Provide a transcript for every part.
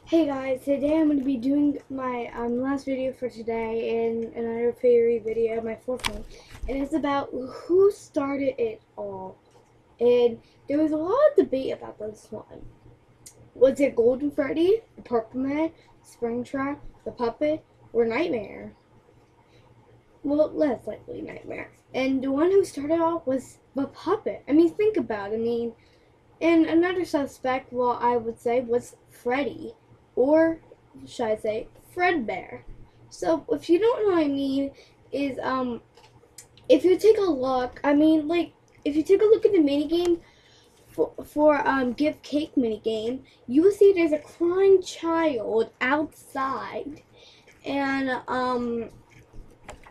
Hey guys, today I'm going to be doing my last video for today and another favorite video, my fourth one, and it's about who started it all. And there was a lot of debate about this one. Was it Golden Freddy, the Purple Man, Springtrap, the Puppet, or Nightmare? Well, less likely Nightmare. And the one who started off was the Puppet. I mean, think about it. And another suspect, well, I would say, was Freddy. Or should I say Fredbear. So if you don't know what I mean, is if you take a look, if you take a look at the minigame for give cake minigame, you will see there's a crying child outside, and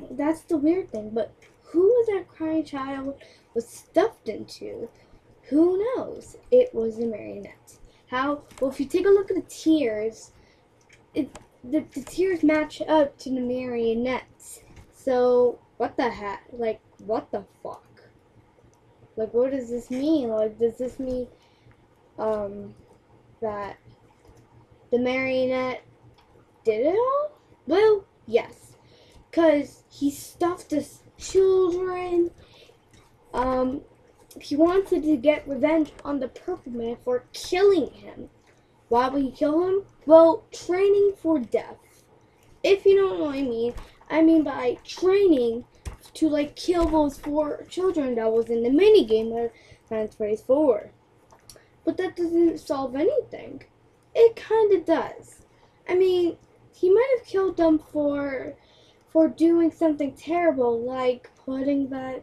that's the weird thing. But who was that crying child was stuffed into? Who knows? It was a marionette. How? Well, if you take a look at the tears, the tears match up to the marionettes. So, what the heck? Like, what the fuck? Like, what does this mean? Like, does this mean, that the marionette did it all? Well, yes. Because he stuffed his children, he wanted to get revenge on the Purple Man for killing him. Why would he kill him? Well, training for death. If you don't know what I mean by training to, like, kill those 4 children that was in the minigame of Freddys 4. But that doesn't solve anything. It kinda does. I mean, he might have killed them for doing something terrible, like putting that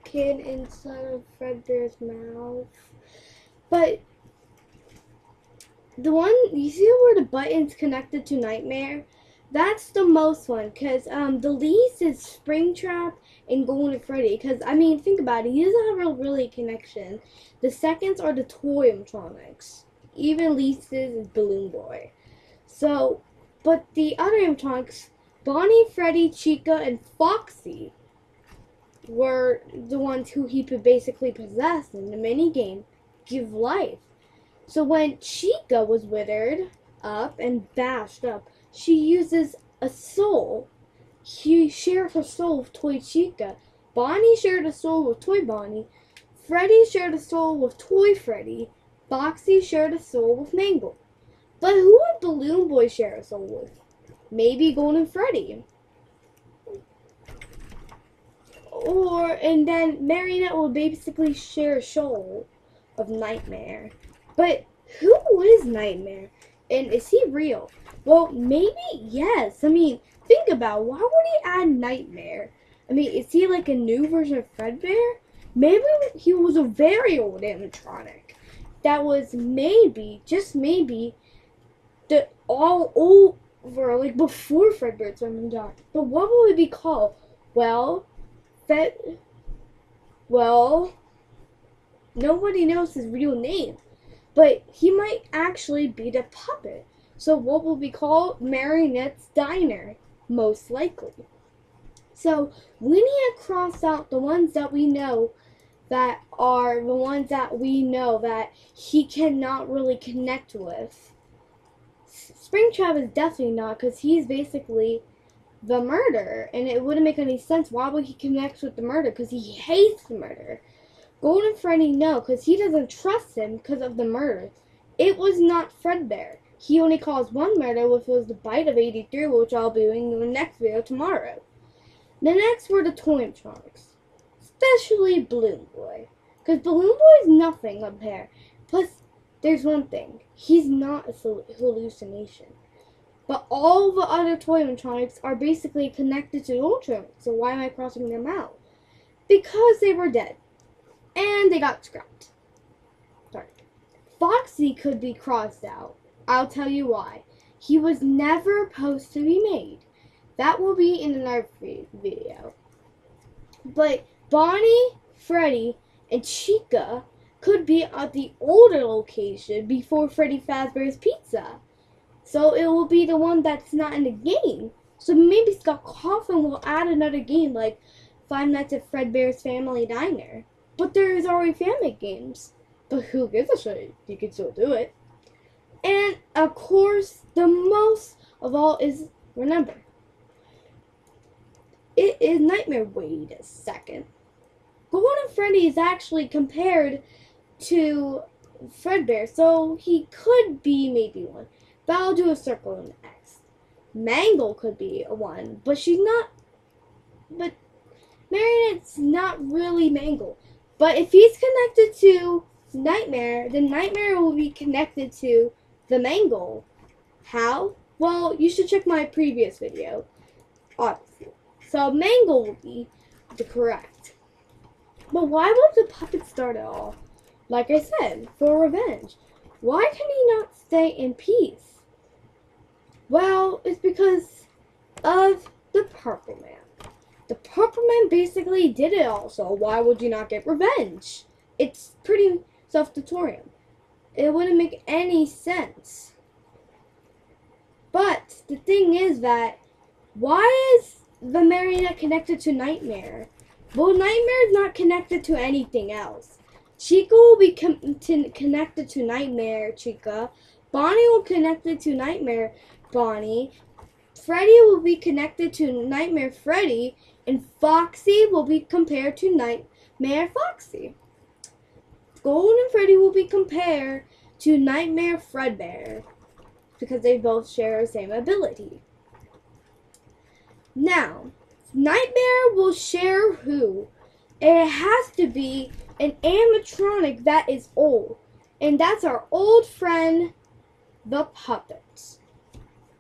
kid inside of Fredbear's mouth. But the one, you see where the button's connected to Nightmare? That's the most one, because the least is Springtrap and Golden Freddy, because, I mean, think about it, he doesn't have a really connection. The seconds are the toy-animatronics. Even least is Balloon Boy. So, but the other animatronics, Bonnie, Freddy, Chica, and Foxy, were the ones who he could basically possess in the minigame, give life. So when Chica was withered up and bashed up, she uses a soul. She shared her soul with Toy Chica. Bonnie shared a soul with Toy Bonnie. Freddy shared a soul with Toy Freddy. Foxy shared a soul with Mangle. But who would Balloon Boy share a soul with? Maybe Golden Freddy. And then Marionette will basically share a soul of Nightmare. But who is Nightmare? And is he real? Well, maybe yes. I mean, think about it. Why would he add Nightmare? I mean, is he like a new version of Fredbear? Maybe he was a very old animatronic. That was maybe, just maybe, the all over, like before Fredbear's Run Dark. But what will it be called? Well, nobody knows his real name, but he might actually be the puppet. So what will be called Marionette's Diner, most likely. So we need to cross out the ones that we know that are the ones that we know that he cannot really connect with. Springtrap is definitely not, because he's basically the murderer, and it wouldn't make any sense. Why would he connect with the murderer? Because he hates the murderer. Golden Freddy, no, because he doesn't trust him because of the murder. It was not Fredbear. He only caused one murder, which was the bite of 83, which I'll be doing in the next video tomorrow. The next were the toy-animatronics, especially Balloon Boy, because Balloon Boy is nothing up there. Plus, there's one thing: he's not a hallucination. But all the other toy animatronics are basically connected to the Ultraman, so why am I crossing them out? Because they were dead. And they got scrapped. Sorry. Foxy could be crossed out. I'll tell you why. He was never supposed to be made. That will be in another video. But Bonnie, Freddy, and Chica could be at the older location before Freddy Fazbear's Pizza. So it will be the one that's not in the game. So maybe Scott Coffin will add another game like Five Nights at Fredbear's Family Diner. But there's already family games. But who gives a shit? You can still do it. And of course, the most of all is, remember, it is Nightmare. Wait a second. Golden Freddy is actually compared to Fredbear, so he could be maybe one. But I'll do a circle and X. Mangle could be a one, but she's not. But Marionette's not really Mangle. But if he's connected to Nightmare, then Nightmare will be connected to the Mangle. How? Well, you should check my previous video, obviously. So Mangle will be the correct. But why would the puppet start at all? Like I said, for revenge. Why can he not stay in peace? Well, it's because of the Purple Man. The Purple Man basically did it all, so why would you not get revenge? It's pretty self-tutorial. It wouldn't make any sense. But the thing is that, why is the Marionette connected to Nightmare? Well, Nightmare is not connected to anything else. Chica will be connected to Nightmare Chica. Bonnie will be connected to Nightmare Bonnie. Freddy will be connected to Nightmare Freddy. And Foxy will be compared to Nightmare Foxy. Golden Freddy will be compared to Nightmare Fredbear, because they both share the same ability. Now, Nightmare will share who? It has to be an animatronic that is old. And that's our old friend, the puppet.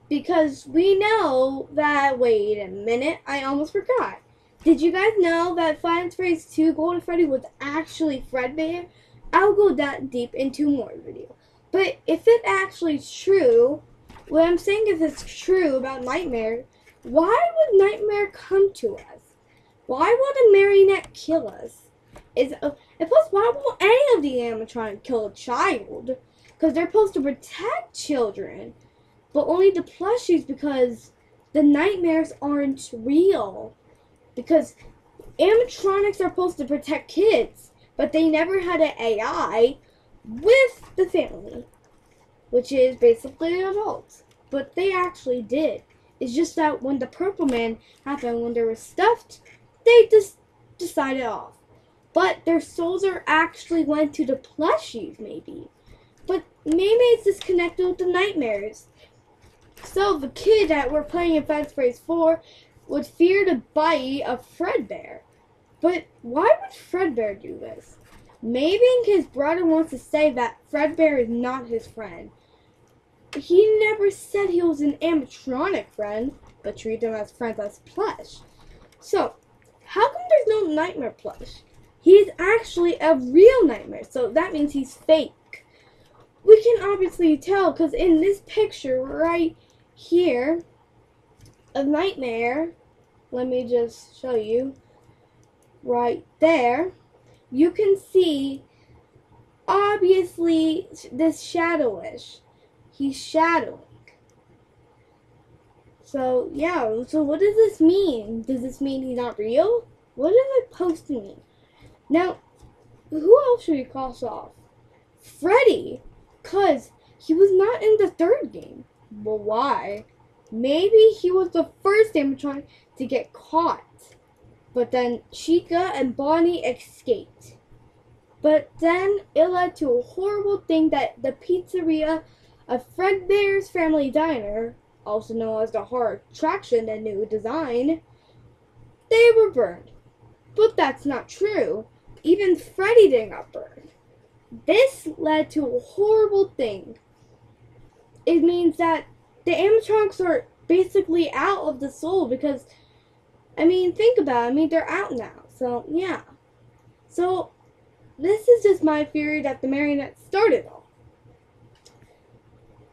Because we know that, wait a minute, I almost forgot. Did you guys know that Five Nights at Freddy's 2 Golden Freddy was actually Fredbear? I'll go that deep in 2 more videos. But if it actually is true, what I'm saying is it's true about Nightmare, why would Nightmare come to us? Why would a marionette kill us? And plus, why won't any of the animatronics kill a child? Because they're supposed to protect children. But only the plushies, because the nightmares aren't real. Because animatronics are supposed to protect kids, but they never had an AI with the family, which is basically adults. But they actually did. It's just that when the Purple Man happened, when they were stuffed, they just decided off. But their souls are actually went to the plushies, maybe. But maybe it's disconnected with the nightmares. So the kid that we're playing in Five Nights at Freddy's 4 would fear the bite of Fredbear. But why would Fredbear do this? Maybe his brother wants to say that Fredbear is not his friend. He never said he was an animatronic friend, but treated him as friends as plush. So, how come there's no nightmare plush? He's actually a real nightmare, so that means he's fake. We can obviously tell, because in this picture right here of Nightmare, let me just show you, right there, you can see, obviously, this shadowish. He's shadowing. So, yeah, so what does this mean? Does this mean he's not real? What is it supposed to mean? Now, who else should we cross off? Freddy, because he was not in the 3rd game. Well, why? Maybe he was the first animatronic to get caught. But then Chica and Bonnie escaped. But then it led to a horrible thing that the pizzeria of Fredbear's Family Diner, also known as the horror attraction, the new design, they were burned. But that's not true. Even Freddy didn't get burned. This led to a horrible thing. It means that the animatronics are basically out of the soul because, I mean, think about it. I mean, they're out now. So, yeah. So, this is just my theory that the marionette started all.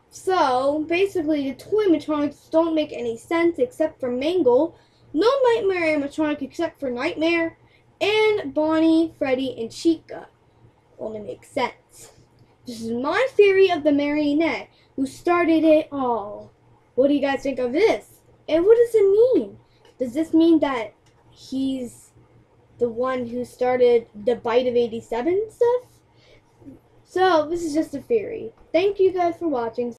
So, basically, the toy animatronics don't make any sense except for Mangle. No Nightmare animatronic except for Nightmare. And Bonnie, Freddy, and Chica only make sense. This is my theory of the marionette who started it all. What do you guys think of this? And what does it mean? Does this mean that he's the one who started the Bite of 87 stuff? So, this is just a theory. Thank you guys for watching.